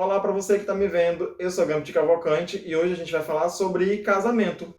Olá para você que está me vendo, eu sou Gambit Cavalcante e hoje a gente vai falar sobre casamento.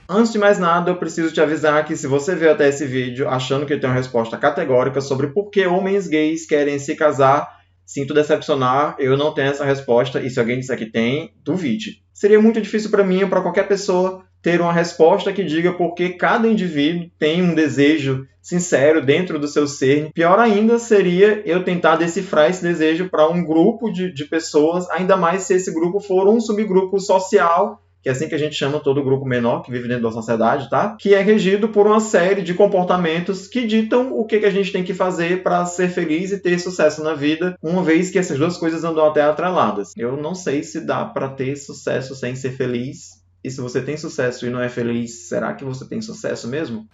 Antes de mais nada, eu preciso te avisar que se você veio até esse vídeo achando que tem uma resposta categórica sobre por que homens gays querem se casar, sinto decepcionar, eu não tenho essa resposta e se alguém disser que tem, duvide. Seria muito difícil para mim ou para qualquer pessoa ter uma resposta que diga por que cada indivíduo tem um desejo sincero dentro do seu ser. Pior ainda seria eu tentar decifrar esse desejo para um grupo de pessoas, ainda mais se esse grupo for um subgrupo social, que é assim que a gente chama todo grupo menor que vive dentro da sociedade, tá? Que é regido por uma série de comportamentos que ditam o que a gente tem que fazer para ser feliz e ter sucesso na vida, uma vez que essas duas coisas andam até atreladas. Eu não sei se dá para ter sucesso sem ser feliz. E se você tem sucesso e não é feliz, será que você tem sucesso mesmo?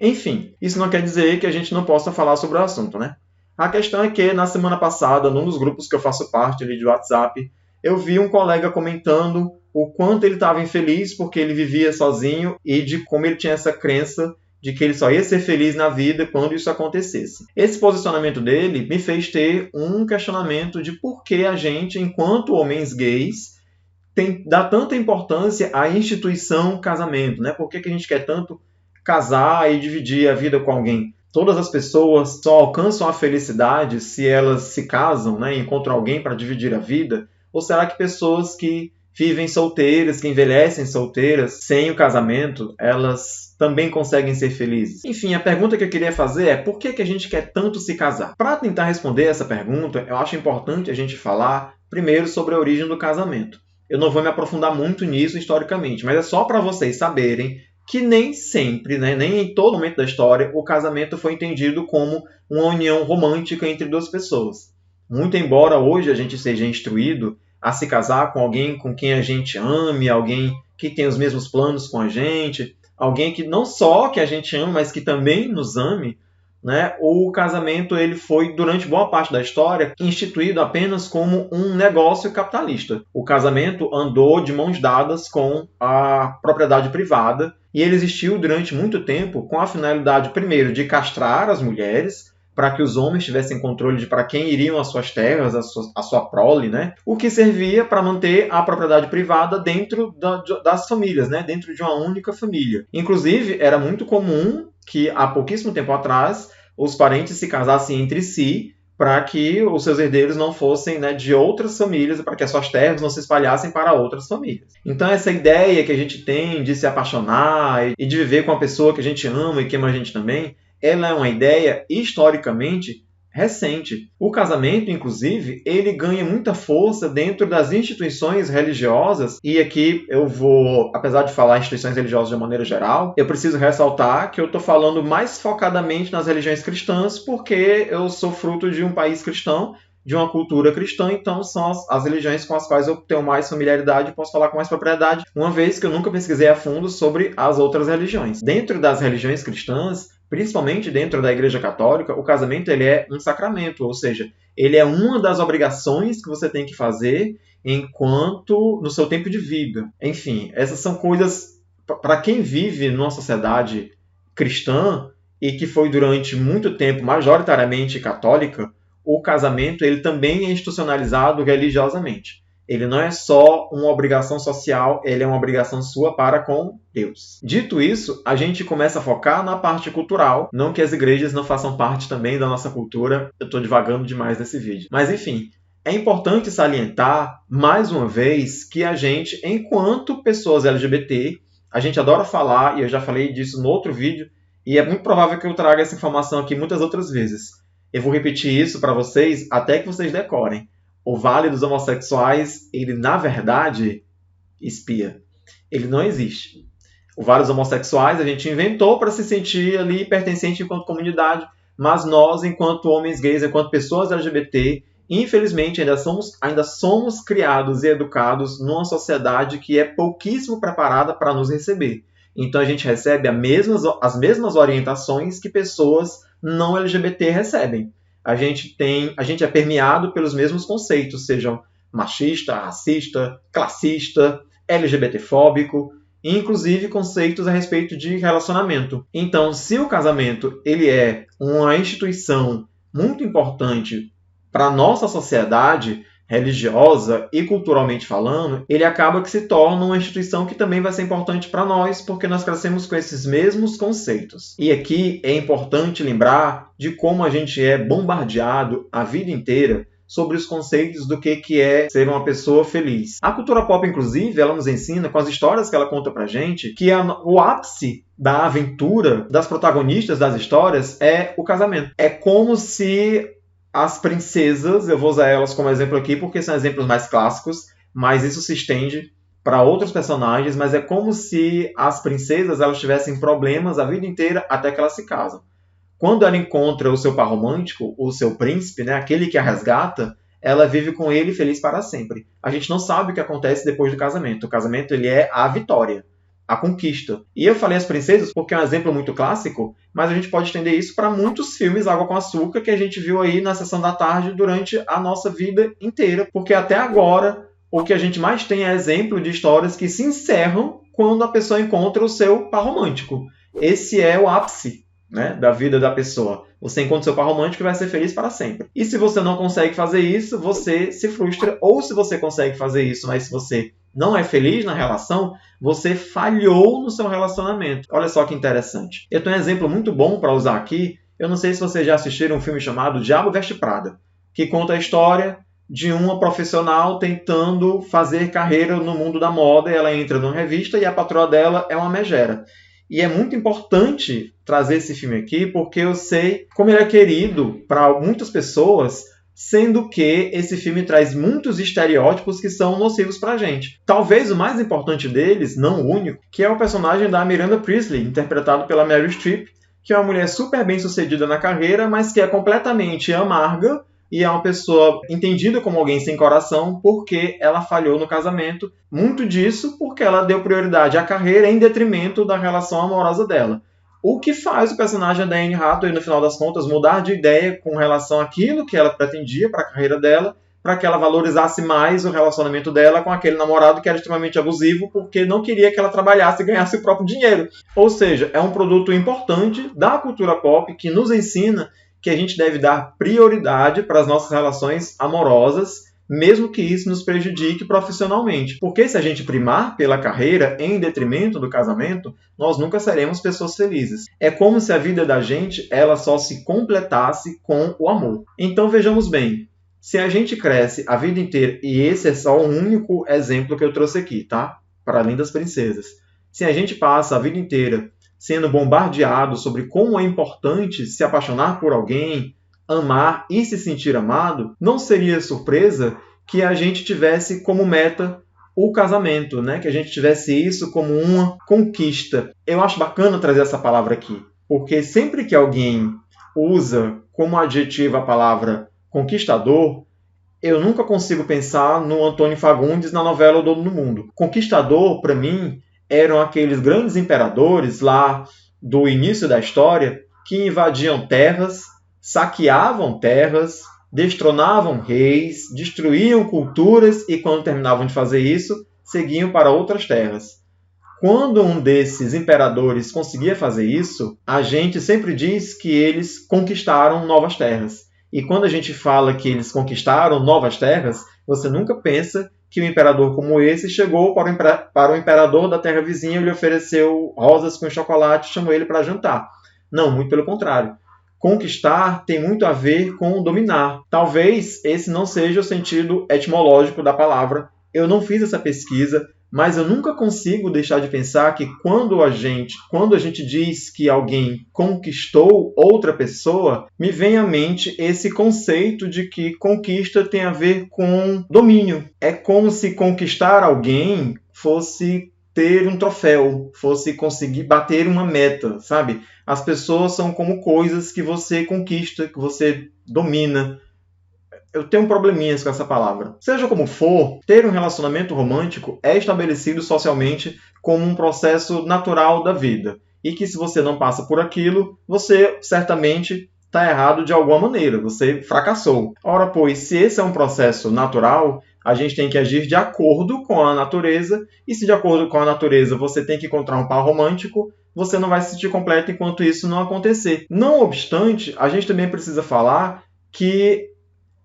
Enfim, isso não quer dizer que a gente não possa falar sobre o assunto, né? A questão é que, na semana passada, num dos grupos que eu faço parte ali de WhatsApp, eu vi um colega comentando o quanto ele estava infeliz porque ele vivia sozinho e de como ele tinha essa crença de que ele só ia ser feliz na vida quando isso acontecesse. Esse posicionamento dele me fez ter um questionamento de por que a gente, enquanto homens gays, dá tanta importância à instituição casamento, né? Por que a gente quer tanto casar e dividir a vida com alguém? Todas as pessoas só alcançam a felicidade se elas se casam, né? Encontram alguém para dividir a vida? Ou será que pessoas que vivem solteiras, que envelhecem solteiras, sem o casamento, elas também conseguem ser felizes? Enfim, a pergunta que eu queria fazer é por que a gente quer tanto se casar? Para tentar responder essa pergunta, eu acho importante a gente falar primeiro sobre a origem do casamento. Eu não vou me aprofundar muito nisso historicamente, mas é só para vocês saberem que nem sempre, né, nem em todo momento da história, o casamento foi entendido como uma união romântica entre duas pessoas. Muito embora hoje a gente seja instruído a se casar com alguém com quem a gente ame, alguém que tem os mesmos planos com a gente, alguém que não só que a gente ama, mas que também nos ame, né? O casamento ele foi, durante boa parte da história, instituído apenas como um negócio capitalista. O casamento andou de mãos dadas com a propriedade privada e ele existiu durante muito tempo com a finalidade, primeiro, de castrar as mulheres, para que os homens tivessem controle de para quem iriam as suas terras, a sua prole, né? O que servia para manter a propriedade privada dentro das famílias, né? Dentro de uma única família. Inclusive, era muito comum que, há pouquíssimo tempo atrás, os parentes se casassem entre si para que os seus herdeiros não fossem, né, de outras famílias, para que as suas terras não se espalhassem para outras famílias. Então, essa ideia que a gente tem de se apaixonar e de viver com a pessoa que a gente ama e que ama a gente também, ela é uma ideia historicamente recente. O casamento, inclusive, ele ganha muita força dentro das instituições religiosas, e aqui eu vou, apesar de falar instituições religiosas de uma maneira geral, eu preciso ressaltar que eu estou falando mais focadamente nas religiões cristãs, porque eu sou fruto de um país cristão, de uma cultura cristã, então são as religiões com as quais eu tenho mais familiaridade e posso falar com mais propriedade, uma vez que eu nunca pesquisei a fundo sobre as outras religiões. Dentro das religiões cristãs, principalmente dentro da Igreja Católica, o casamento ele é um sacramento, ou seja, ele é uma das obrigações que você tem que fazer enquanto no seu tempo de vida. Enfim, essas são coisas para quem vive numa sociedade cristã e que foi durante muito tempo majoritariamente católica, o casamento ele também é institucionalizado religiosamente. Ele não é só uma obrigação social, ele é uma obrigação sua para com Deus. Dito isso, a gente começa a focar na parte cultural, não que as igrejas não façam parte também da nossa cultura, eu estou divagando demais nesse vídeo. Mas enfim, é importante salientar, mais uma vez, que a gente, enquanto pessoas LGBT, a gente adora falar, e eu já falei disso no outro vídeo, e é muito provável que eu traga essa informação aqui muitas outras vezes. Eu vou repetir isso para vocês até que vocês decorem. O Vale dos Homossexuais, ele na verdade espia. Ele não existe. O Vale dos Homossexuais a gente inventou para se sentir ali pertencente enquanto comunidade, mas nós, enquanto homens gays, enquanto pessoas LGBT, infelizmente ainda somos criados e educados numa sociedade que é pouquíssimo preparada para nos receber. Então a gente recebe as mesmas orientações que pessoas não LGBT recebem. A gente é permeado pelos mesmos conceitos, sejam machista, racista, classista, LGBTfóbico. inclusive conceitos a respeito de relacionamento. Então, se o casamento ele é uma instituição muito importante para a nossa sociedade, religiosa e culturalmente falando, ele acaba que se torna uma instituição que também vai ser importante para nós, porque nós crescemos com esses mesmos conceitos. E aqui é importante lembrar de como a gente é bombardeado a vida inteira sobre os conceitos do que é ser uma pessoa feliz. A cultura pop, inclusive, ela nos ensina, com as histórias que ela conta pra gente, que o ápice da aventura das protagonistas das histórias é o casamento. É como se as princesas, eu vou usar elas como exemplo aqui porque são exemplos mais clássicos, mas isso se estende para outros personagens, mas é como se as princesas elas tivessem problemas a vida inteira até que elas se casam. Quando ela encontra o seu par romântico, o seu príncipe, né, aquele que a resgata, ela vive com ele feliz para sempre. A gente não sabe o que acontece depois do casamento. O casamento ele é a vitória, a conquista. E eu falei as princesas porque é um exemplo muito clássico, mas a gente pode estender isso para muitos filmes Água com Açúcar que a gente viu aí na sessão da tarde durante a nossa vida inteira, porque até agora o que a gente mais tem é exemplo de histórias que se encerram quando a pessoa encontra o seu par romântico. Esse é o ápice, né, da vida da pessoa. Você encontra o seu par romântico e vai ser feliz para sempre. E se você não consegue fazer isso, você se frustra. Ou se você consegue fazer isso, mas se você não é feliz na relação, você falhou no seu relacionamento. Olha só que interessante. Eu tenho um exemplo muito bom para usar aqui. Eu não sei se vocês já assistiram um filme chamado Diabo Veste Prada, que conta a história de uma profissional tentando fazer carreira no mundo da moda. Ela entra numa revista e a patroa dela é uma megera. E é muito importante trazer esse filme aqui porque eu sei como ele é querido para muitas pessoas, sendo que esse filme traz muitos estereótipos que são nocivos pra gente. Talvez o mais importante deles, não o único, que é o personagem da Miranda Priestly, interpretado pela Meryl Streep, que é uma mulher super bem sucedida na carreira, mas que é completamente amarga e é uma pessoa entendida como alguém sem coração porque ela falhou no casamento. Muito disso porque ela deu prioridade à carreira em detrimento da relação amorosa dela. O que faz o personagem da Anne Hathaway, no final das contas, mudar de ideia com relação àquilo que ela pretendia para a carreira dela, para que ela valorizasse mais o relacionamento dela com aquele namorado que era extremamente abusivo, porque não queria que ela trabalhasse e ganhasse o próprio dinheiro. Ou seja, é um produto importante da cultura pop que nos ensina que a gente deve dar prioridade para as nossas relações amorosas, mesmo que isso nos prejudique profissionalmente. Porque se a gente primar pela carreira em detrimento do casamento, nós nunca seremos pessoas felizes. É como se a vida da gente ela só se completasse com o amor. Então vejamos bem, se a gente cresce a vida inteira, e esse é só um único exemplo que eu trouxe aqui, tá? Para além das princesas. Se a gente passa a vida inteira sendo bombardeado sobre como é importante se apaixonar por alguém, amar e se sentir amado, não seria surpresa que a gente tivesse como meta o casamento, né? Que a gente tivesse isso como uma conquista. Eu acho bacana trazer essa palavra aqui, porque sempre que alguém usa como adjetivo a palavra conquistador, eu nunca consigo pensar no Antônio Fagundes na novela O Dono do Mundo. Conquistador, para mim, eram aqueles grandes imperadores lá do início da história que invadiam terras, saqueavam terras, destronavam reis, destruíam culturas e, quando terminavam de fazer isso, seguiam para outras terras. Quando um desses imperadores conseguia fazer isso, a gente sempre diz que eles conquistaram novas terras. E quando a gente fala que eles conquistaram novas terras, você nunca pensa que um imperador como esse chegou para o imperador da terra vizinha e lhe ofereceu rosas com chocolate e chamou ele para jantar. Não, muito pelo contrário. Conquistar tem muito a ver com dominar. Talvez esse não seja o sentido etimológico da palavra. Eu não fiz essa pesquisa, mas eu nunca consigo deixar de pensar que quando a gente diz que alguém conquistou outra pessoa, me vem à mente esse conceito de que conquista tem a ver com domínio. É como se conquistar alguém fosse ter um troféu, fosse conseguir bater uma meta, sabe? As pessoas são como coisas que você conquista, que você domina. Eu tenho probleminhas com essa palavra. Seja como for, ter um relacionamento romântico é estabelecido socialmente como um processo natural da vida. E que se você não passa por aquilo, você certamente está errado de alguma maneira, você fracassou. Ora, pois, se esse é um processo natural, A gente tem que agir de acordo com a natureza, e se de acordo com a natureza você tem que encontrar um par romântico, você não vai se sentir completo enquanto isso não acontecer. Não obstante, a gente também precisa falar que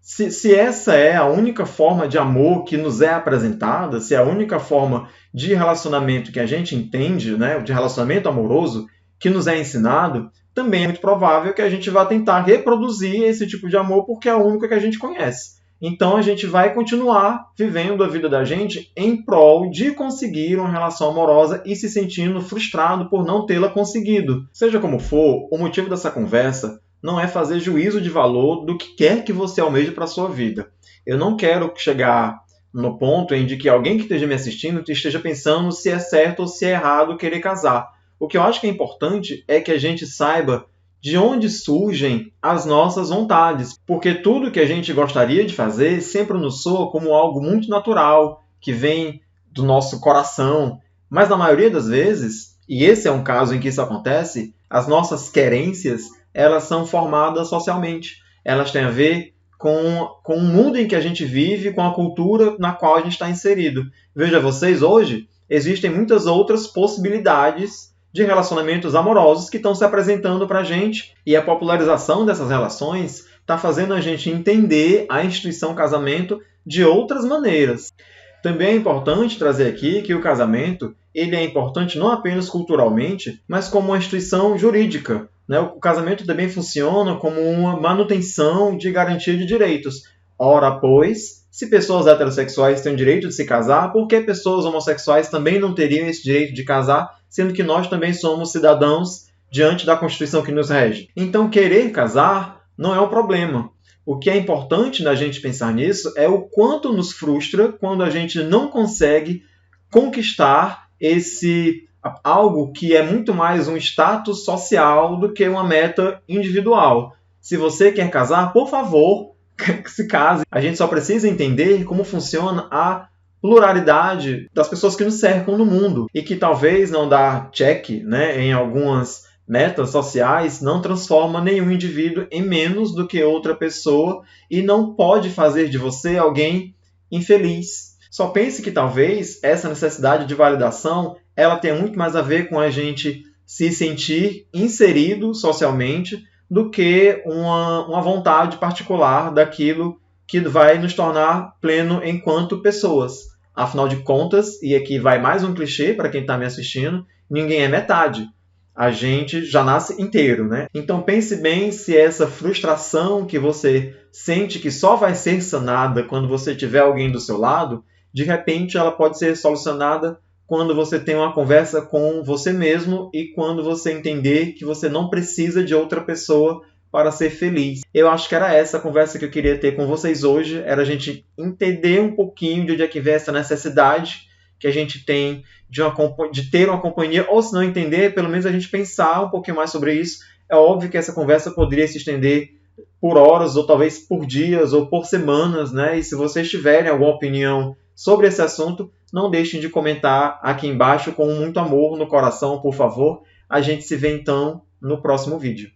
se essa é a única forma de amor que nos é apresentada, se é a única forma de relacionamento que a gente entende, né, de relacionamento amoroso, que nos é ensinado, também é muito provável que a gente vá tentar reproduzir esse tipo de amor porque é o único que a gente conhece. Então a gente vai continuar vivendo a vida da gente em prol de conseguir uma relação amorosa e se sentindo frustrado por não tê-la conseguido. Seja como for, o motivo dessa conversa não é fazer juízo de valor do que quer que você almeje para a sua vida. Eu não quero chegar no ponto em que alguém que esteja me assistindo esteja pensando se é certo ou se é errado querer casar. O que eu acho que é importante é que a gente saiba de onde surgem as nossas vontades, porque tudo que a gente gostaria de fazer sempre nos soa como algo muito natural, que vem do nosso coração. Mas na maioria das vezes, e esse é um caso em que isso acontece, as nossas querências, elas são formadas socialmente. Elas têm a ver com o mundo em que a gente vive, com a cultura na qual a gente está inserido. Veja vocês, hoje existem muitas outras possibilidades de relacionamentos amorosos que estão se apresentando para a gente, e a popularização dessas relações está fazendo a gente entender a instituição casamento de outras maneiras. Também é importante trazer aqui que o casamento ele é importante não apenas culturalmente, mas como uma instituição jurídica. Né? O casamento também funciona como uma manutenção de garantia de direitos. Ora, pois, se pessoas heterossexuais têm o direito de se casar, por que pessoas homossexuais também não teriam esse direito de casar, sendo que nós também somos cidadãos diante da Constituição que nos rege? Então, querer casar não é um problema. O que é importante na gente pensar nisso é o quanto nos frustra quando a gente não consegue conquistar algo que é muito mais um status social do que uma meta individual. Se você quer casar, por favor, se case. A gente só precisa entender como funciona a pluralidade das pessoas que nos cercam no mundo e que talvez não dar check, né, em algumas metas sociais não transforma nenhum indivíduo em menos do que outra pessoa e não pode fazer de você alguém infeliz. Só pense que talvez essa necessidade de validação ela tenha muito mais a ver com a gente se sentir inserido socialmente do que uma vontade particular daquilo que vai nos tornar pleno enquanto pessoas. Afinal de contas, e aqui vai mais um clichê para quem está me assistindo, ninguém é metade. A gente já nasce inteiro, né? Então pense bem se essa frustração que você sente que só vai ser sanada quando você tiver alguém do seu lado, de repente ela pode ser solucionada quando você tem uma conversa com você mesmo e quando você entender que você não precisa de outra pessoa para ser feliz. Eu acho que era essa a conversa que eu queria ter com vocês hoje, era a gente entender um pouquinho de onde é que vem essa necessidade que a gente tem de ter uma companhia, ou se não entender, pelo menos a gente pensar um pouquinho mais sobre isso. É óbvio que essa conversa poderia se estender por horas, ou talvez por dias, ou por semanas, né? E se vocês tiverem alguma opinião sobre esse assunto, não deixem de comentar aqui embaixo com muito amor no coração, por favor. A gente se vê então no próximo vídeo.